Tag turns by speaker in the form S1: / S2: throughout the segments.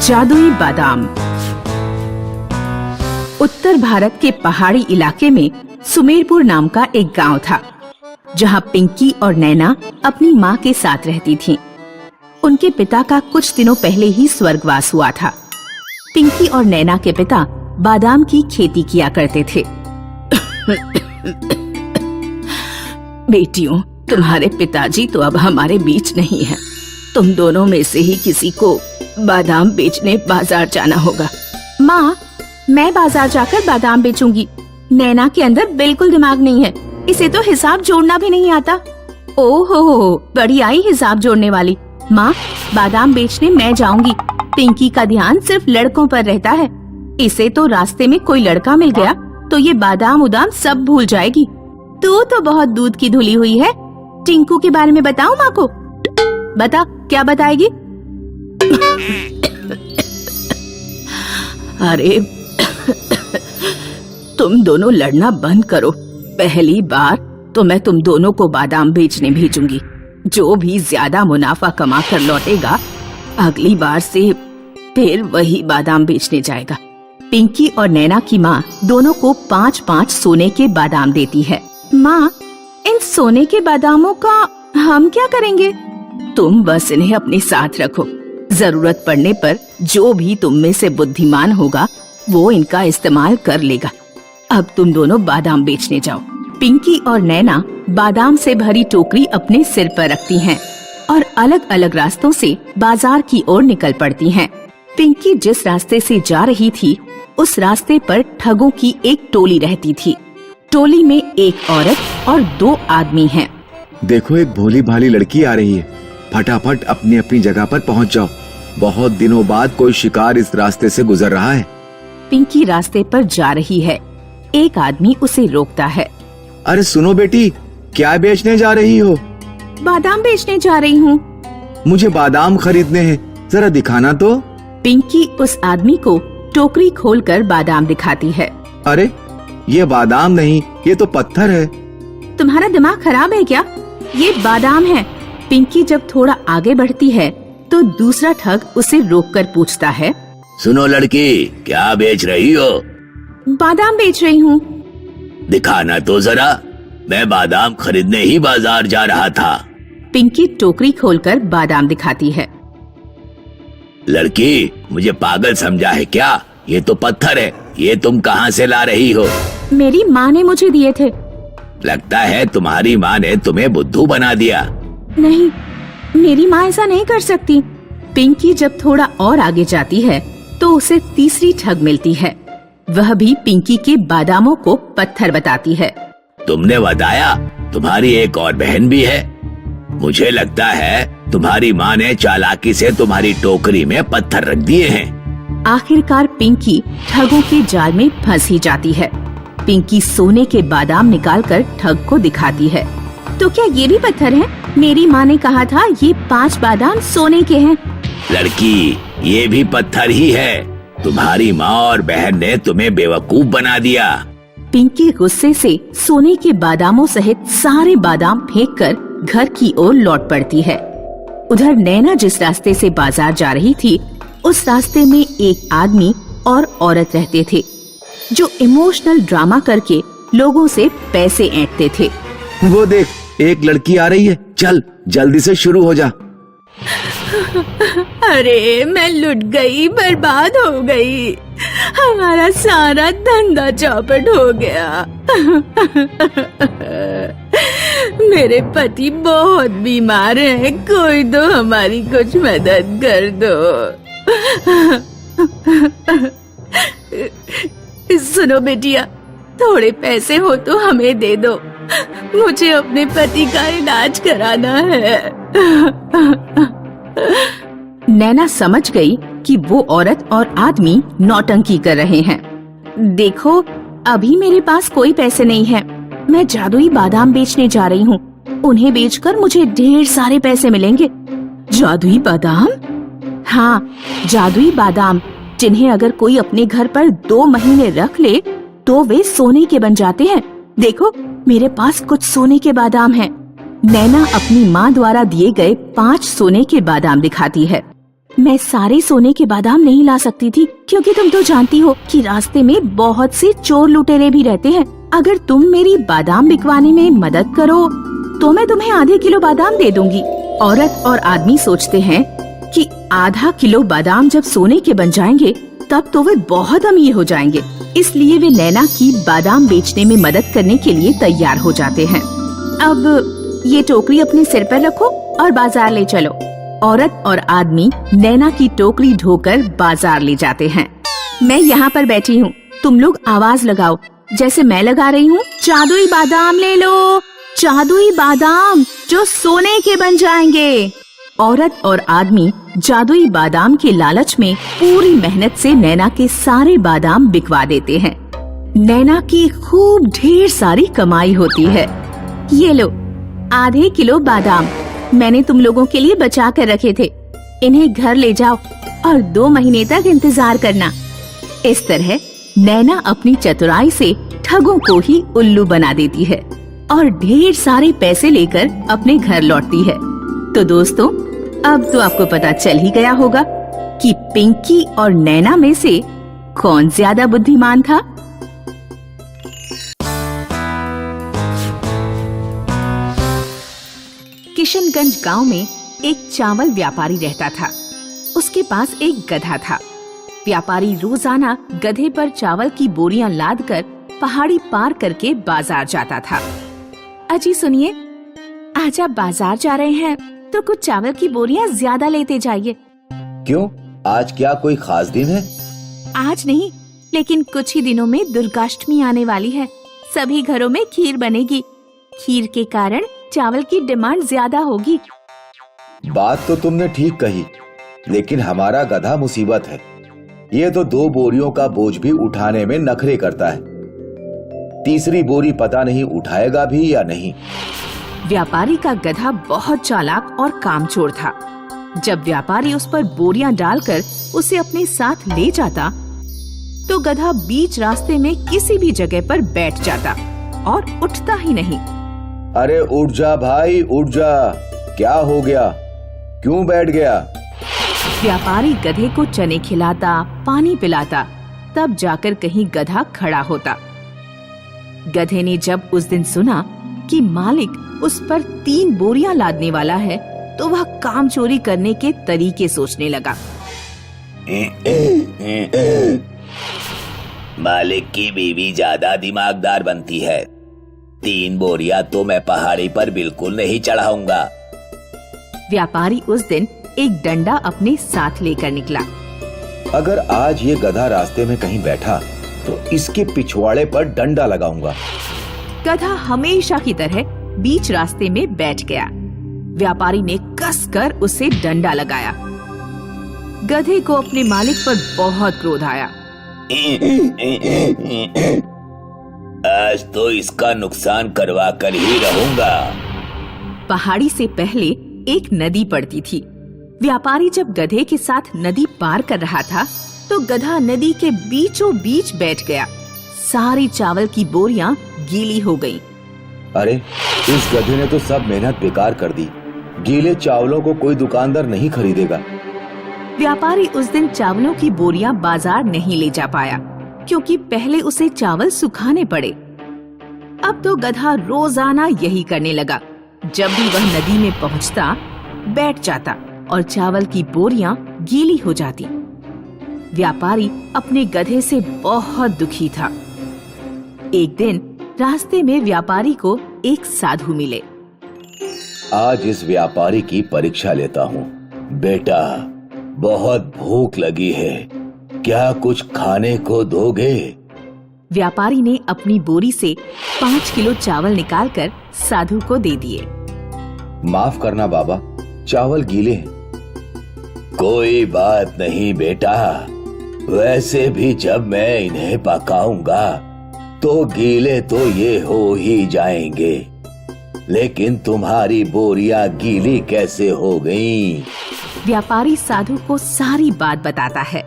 S1: जादुई बादाम। उत्तर भारत के पहाड़ी इलाके में सुमेरपुर नाम का एक गांव था, जहां पिंकी और नैना अपनी माँ के साथ रहती थीं। उनके पिता का कुछ दिनों पहले ही स्वर्गवास हुआ था। पिंकी और नैना के पिता बादाम की खेती किया करते थे। बेटियों, तुम्हारे पिताजी तो अब हमारे बीच नहीं हैं। तुम दोनों में से ही किसी को बादाम बेचने बाजार जाना होगा। माँ, मैं बाजार जाकर बादाम बेचूंगी। नैना के अंदर बिल्कुल दिमाग नहीं है, इसे तो हिसाब जोड़ना भी नहीं आता। ओहो, बड़ी आई हिसाब जोड़ने वाली। माँ, बादाम बेचने मैं जाऊंगी। पिंकी का ध्यान सिर्फ लड़कों पर रहता है। इसे तो रास्ते में कोई लड़का मिल गया तो ये बादाम उदाम सब भूल जाएगी। तू तो बहुत दूध की धुली हुई है। टिंकू के बारे में बताओ माँ को। बता, क्या बताएगी? अरे तुम दोनों लड़ना बंद करो। पहली बार तो मैं तुम दोनों को बादाम बेचने भेजूंगी। जो भी ज्यादा मुनाफा कमा कर लौटेगा, अगली बार से फिर वही बादाम बेचने जाएगा। पिंकी और नैना की माँ दोनों को 5-5 सोने के बादाम देती है। माँ, इन सोने के बादामों का हम क्या करेंगे? तुम बस इन्हें अपने साथ रखो। जरूरत पड़ने पर जो भी तुम में से बुद्धिमान होगा वो इनका इस्तेमाल कर लेगा। अब तुम दोनों बादाम बेचने जाओ। पिंकी और नैना बादाम से भरी टोकरी अपने सिर पर रखती हैं और अलग अलग रास्तों से बाजार की ओर निकल पड़ती हैं। पिंकी जिस रास्ते से जा रही थी, उस रास्ते पर ठगों की एक टोली रहती थी। टोली में एक औरत और 2 आदमी हैं।
S2: देखो, एक भोली भाली लड़की आ रही है। फटाफट अपनी अपनी जगह पर पहुंच जाओ। बहुत दिनों बाद कोई शिकार इस रास्ते से गुजर रहा है।
S1: पिंकी रास्ते पर जा रही है। एक आदमी उसे रोकता है।
S2: अरे सुनो बेटी, क्या बेचने जा रही हो?
S1: बादाम बेचने जा रही हूँ।
S2: मुझे बादाम खरीदने हैं, जरा दिखाना तो।
S1: पिंकी उस आदमी को टोकरी खोलकर बादाम दिखाती है।
S2: अरे ये बादाम नहीं, ये तो पत्थर है।
S1: तुम्हारा दिमाग खराब है क्या? ये बादाम है। पिंकी जब थोड़ा आगे बढ़ती है तो दूसरा ठग उसे रोककर पूछता है।
S3: सुनो लड़की, क्या बेच रही हो?
S1: बादाम बेच रही हूँ।
S3: दिखाना तो जरा। मैं बादाम खरीदने ही बाजार जा रहा था।
S1: पिंकी टोकरी खोलकर बादाम दिखाती है।
S3: लड़की, मुझे पागल समझा है क्या? ये तो पत्थर है। ये तुम कहाँ से ला रही हो?
S1: मेरी माँ ने मुझे दिए थे।
S3: लगता है तुम्हारी माँ ने तुम्हें बुद्धू बना दिया।
S1: नहीं, मेरी माँ ऐसा नहीं कर सकती। पिंकी जब थोड़ा और आगे जाती है तो उसे तीसरी ठग मिलती है। वह भी पिंकी के बादामों को पत्थर बताती है।
S3: तुमने बताया तुम्हारी एक और बहन भी है। मुझे लगता है तुम्हारी माँ ने चालाकी से तुम्हारी टोकरी में पत्थर रख दिए हैं।
S1: आखिरकार पिंकी ठगों के जाल में फंस ही जाती है। पिंकी सोने के बादाम निकालकर ठग को दिखाती है। तो क्या ये भी पत्थर हैं? मेरी माँ ने कहा था ये 5 बादाम सोने के हैं।
S3: लड़की, ये भी पत्थर ही है। तुम्हारी माँ और बहन ने तुम्हें बेवकूफ बना दिया।
S1: पिंकी गुस्से से सोने के बादामों सहित सारे बादाम फेंककर घर की ओर लौट पड़ती है। उधर नैना जिस रास्ते से बाजार जा रही थी, उस रास्ते में एक आदमी और औरत रहते थे, जो इमोशनल ड्रामा करके लोगों से पैसे ऐंठते थे।
S2: वो देख, एक लड़की आ रही है। चल जल्दी से शुरू हो जा।
S1: अरे मैं लुट गई, बर्बाद हो गई। हमारा सारा धंधा चौपट हो गया। मेरे पति बहुत बीमार हैं, कोई तो हमारी कुछ मदद कर दो। सुनो बेटिया, थोड़े पैसे हो तो हमें दे दो। मुझे अपने पति का इलाज कराना है। नैना समझ गई कि वो औरत और आदमी नौटंकी कर रहे हैं। देखो, अभी मेरे पास कोई पैसे नहीं है। मैं जादुई बादाम बेचने जा रही हूँ। उन्हें बेचकर मुझे ढेर सारे पैसे मिलेंगे। जादुई बादाम? हाँ, जादुई बादाम, जिन्हें अगर कोई अपने घर पर 2 महीने रख ले तो वे सोने के बन जाते हैं। देखो, मेरे पास कुछ सोने के बादाम हैं। नैना अपनी माँ द्वारा दिए गए 5 सोने के बादाम दिखाती है। मैं सारे सोने के बादाम नहीं ला सकती थी, क्योंकि तुम तो जानती हो कि रास्ते में बहुत से चोर लुटेरे भी रहते हैं। अगर तुम मेरी बादाम बिकवाने में मदद करो तो मैं तुम्हें आधे किलो बादाम दे दूंगी। औरत और आदमी सोचते हैं कि आधा किलो बादाम जब सोने के बन जाएंगे तब तो वे बहुत अमीर हो जाएंगे। इसलिए वे नैना की बादाम बेचने में मदद करने के लिए तैयार हो जाते हैं। अब ये टोकरी अपने सिर पर रखो और बाजार ले चलो। औरत और आदमी नैना की टोकरी ढोकर बाजार ले जाते हैं। मैं यहाँ पर बैठी हूँ, तुम लोग आवाज लगाओ जैसे मैं लगा रही हूँ। जादुई बादाम ले लो, जादुई बादाम जो सोने के बन जाएंगे। औरत और आदमी जादुई बादाम के लालच में पूरी मेहनत से नैना के सारे बादाम बिकवा देते हैं। नैना की खूब ढेर सारी कमाई होती है। ये लो आधे किलो बादाम मैंने तुम लोगों के लिए बचा कर रखे थे। इन्हें घर ले जाओ और 2 महीने तक इंतजार करना। इस तरह नैना अपनी चतुराई से ठगों को ही उल्लू बना देती है और ढेर सारे पैसे लेकर अपने घर लौटती है। तो दोस्तों, अब तो आपको पता चल ही गया होगा कि पिंकी और नैना में से कौन ज्यादा बुद्धिमान था। किशनगंज गांव में एक चावल व्यापारी रहता था। उसके पास एक गधा था। व्यापारी रोजाना गधे पर चावल की बोरियां लादकर पहाड़ी पार करके बाजार जाता था। अजी सुनिए, आज आप बाजार जा रहे हैं तो कुछ चावल की बोरियां ज्यादा लेते जाइए।
S3: क्यों, आज क्या कोई खास दिन है?
S1: आज नहीं, लेकिन कुछ ही दिनों में दुर्गाष्टमी आने वाली है। सभी घरों में खीर बनेगी। खीर के कारण चावल की डिमांड ज्यादा होगी।
S3: बात तो तुमने ठीक कही, लेकिन हमारा गधा मुसीबत है। ये तो 2 बोरियों का बोझ भी उठाने में नखरे करता है। तीसरी बोरी पता नहीं उठाएगा भी या नहीं।
S1: व्यापारी का गधा बहुत चालाक और कामचोर था। जब व्यापारी उस पर बोरियां डालकर उसे अपने साथ ले जाता तो गधा बीच रास्ते में किसी भी जगह पर बैठ जाता और उठता ही नहीं।
S3: अरे उठ जा भाई, उठ जा। क्या हो गया, क्यों बैठ गया?
S1: व्यापारी गधे को चने खिलाता, पानी पिलाता, तब जाकर कहीं गधा खड़ा होता। गधे ने जब उस दिन सुना कि मालिक उस पर 3 बोरियां लादने वाला है तो वह काम चोरी करने के तरीके सोचने लगा।
S3: मालिक की बीवी ज्यादा दिमागदार बनती है। 3 बोरियां तो मैं पहाड़ी पर बिल्कुल नहीं चढ़ाऊंगा।
S1: व्यापारी उस दिन एक डंडा अपने साथ लेकर निकला।
S3: अगर आज ये गधा रास्ते में कहीं बैठा तो इसके पिछवाड़े पर डंडा लगाऊंगा।
S1: गधा हमेशा की तरह बीच रास्ते में बैठ गया। व्यापारी ने कसकर उसे डंडा लगाया। गधे को अपने मालिक पर बहुत क्रोध आया। आज तो इसका नुकसान करवा कर ही रहूंगा। पहाड़ी से पहले एक नदी पड़ती थी। व्यापारी जब गधे के साथ नदी पार कर रहा था तो गधा नदी के बीचों बीच बैठ गया। सारी चावल की बोरियां गीली हो गईं।
S3: अरे, इस गधे ने तो सब मेहनत बेकार कर दी। गीले चावलों को कोई दुकानदार नहीं खरीदेगा।
S1: व्यापारी उस दिन चावलों की बोरियां बाजार नहीं ले जा पाया, क्योंकि पहले उसे चावल सुखाने पड़े। अब तो गधा रोजाना यही करने लगा। जब भी वह नदी में पहुंचता, बैठ जाता और चावल की बोरियां गीली हो जाती। व्यापारी अपने गधे से बहुत दुखी था। एक दिन रास्ते में व्यापारी को एक साधु मिले।
S3: आज इस व्यापारी की परीक्षा लेता हूँ। बेटा, बहुत भूख लगी है, क्या कुछ खाने को दोगे?
S1: व्यापारी ने अपनी बोरी से 5 किलो चावल निकालकर साधु को दे दिए।
S3: माफ करना बाबा, चावल गीले हैं। कोई बात नहीं बेटा, वैसे भी जब मैं इन्हें पकाऊंगा तो गीले तो ये हो ही जाएंगे, लेकिन तुम्हारी बोरियां गीली कैसे हो गईं?
S1: व्यापारी साधु को सारी बात बताता है।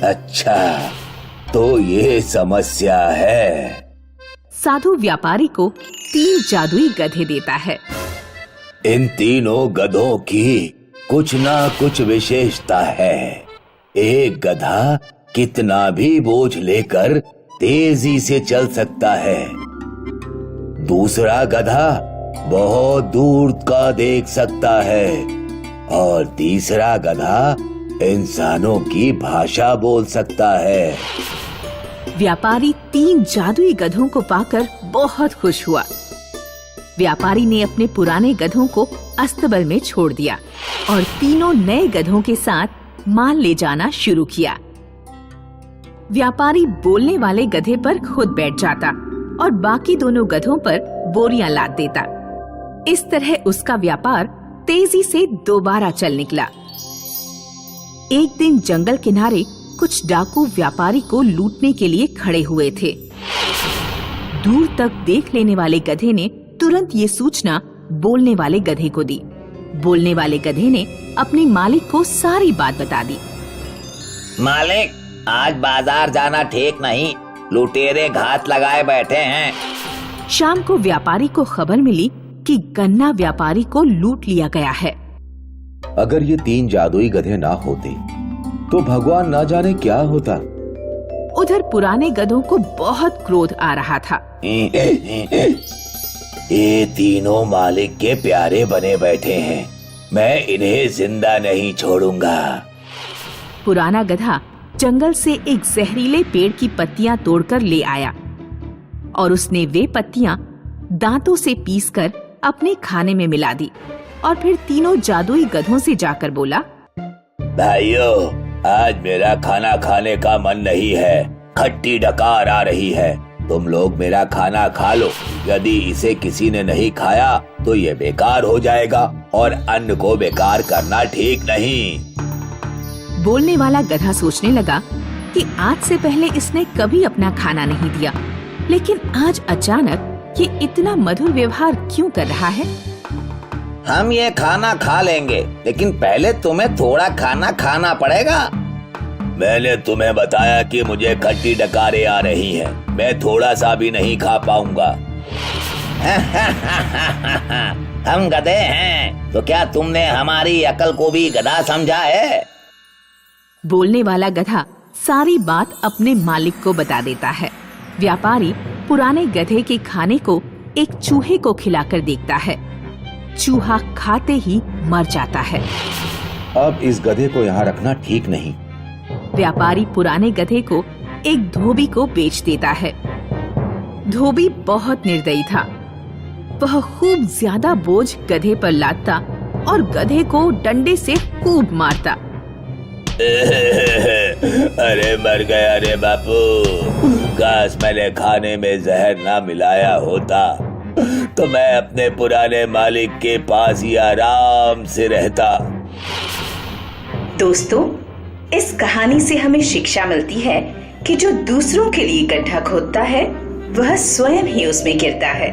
S3: अच्छा, तो ये समस्या है।
S1: साधु व्यापारी को 3 जादुई गधे देता है।
S3: इन तीनों गधों की कुछ ना कुछ विशेषता है। एक गधा कितना भी बोझ लेकर तेजी से चल सकता है, दूसरा गधा बहुत दूर का देख सकता है और तीसरा गधा इंसानों की भाषा बोल सकता है।
S1: व्यापारी 3 जादुई गधों को पाकर बहुत खुश हुआ। व्यापारी ने अपने पुराने गधों को अस्तबल में छोड़ दिया और तीनों नए गधों के साथ माल ले जाना शुरू किया। व्यापारी बोलने वाले गधे पर खुद बैठ जाता और बाकी दोनों गधों पर बोरियां लाद देता। इस तरह उसका व्यापार तेजी से दोबारा चल निकला। एक दिन जंगल किनारे कुछ डाकू व्यापारी को लूटने के लिए खड़े हुए थे। दूर तक देख लेने वाले गधे ने तुरंत ये सूचना बोलने वाले गधे को दी। बोलने वाले गधे ने अपने मालिक को सारी बात बता दी।
S4: मालिक, आज बाजार जाना ठीक नहीं, लुटेरे घात लगाए बैठे हैं।
S1: शाम को व्यापारी को खबर मिली कि गन्ना व्यापारी को लूट लिया गया है।
S3: अगर ये 3 जादुई गधे ना होते तो भगवान ना जाने क्या होता।
S1: उधर पुराने गधों को बहुत क्रोध आ रहा था।
S3: ये तीनों मालिक के प्यारे बने बैठे हैं, मैं इन्हें जिंदा नहीं छोड़ूंगा।
S1: पुराना गधा जंगल से एक जहरीले पेड़ की पत्तियां तोड़कर ले आया और उसने वे पत्तियां दांतों से पीसकर अपने खाने में मिला दी और फिर तीनों जादुई गधों से जाकर बोला,
S3: भाइयों, आज मेरा खाना खाने का मन नहीं है, खट्टी डकार आ रही है, तुम लोग मेरा खाना खा लो। यदि इसे किसी ने नहीं खाया तो ये बेकार हो जाएगा और अन्न को बेकार करना ठीक नहीं।
S1: बोलने वाला गधा सोचने लगा कि आज से पहले इसने कभी अपना खाना नहीं दिया, लेकिन आज अचानक ये इतना मधुर व्यवहार क्यों कर रहा है।
S4: हम ये खाना खा लेंगे, लेकिन पहले तुम्हें थोड़ा खाना खाना पड़ेगा।
S3: मैंने तुम्हें बताया कि मुझे खट्टी डकारें आ रही हैं, मैं थोड़ा सा भी नहीं खा पाऊंगा।
S4: हम गधे हैं, तो क्या तुमने हमारी अकल को भी गधा समझा है?
S1: बोलने वाला गधा सारी बात अपने मालिक को बता देता है। व्यापारी पुराने गधे के खाने को एक चूहे को खिलाकर देखता है। चूहा खाते ही मर जाता है।
S3: अब इस गधे को यहाँ रखना ठीक नहीं।
S1: व्यापारी पुराने गधे को एक धोबी को बेच देता है। धोबी बहुत निर्दयी था। वह खूब ज्यादा बोझ गधे पर लादता और गधे को डंडे से खूब मारता।
S3: अरे मर गया रे बापू, काश मैंने खाने में जहर ना मिलाया होता तो मैं अपने पुराने मालिक के पास ही आराम से रहता।
S5: दोस्तों, इस कहानी से हमें शिक्षा मिलती है कि जो दूसरों के लिए गड्ढा खोदता है वह स्वयं ही उसमें गिरता है।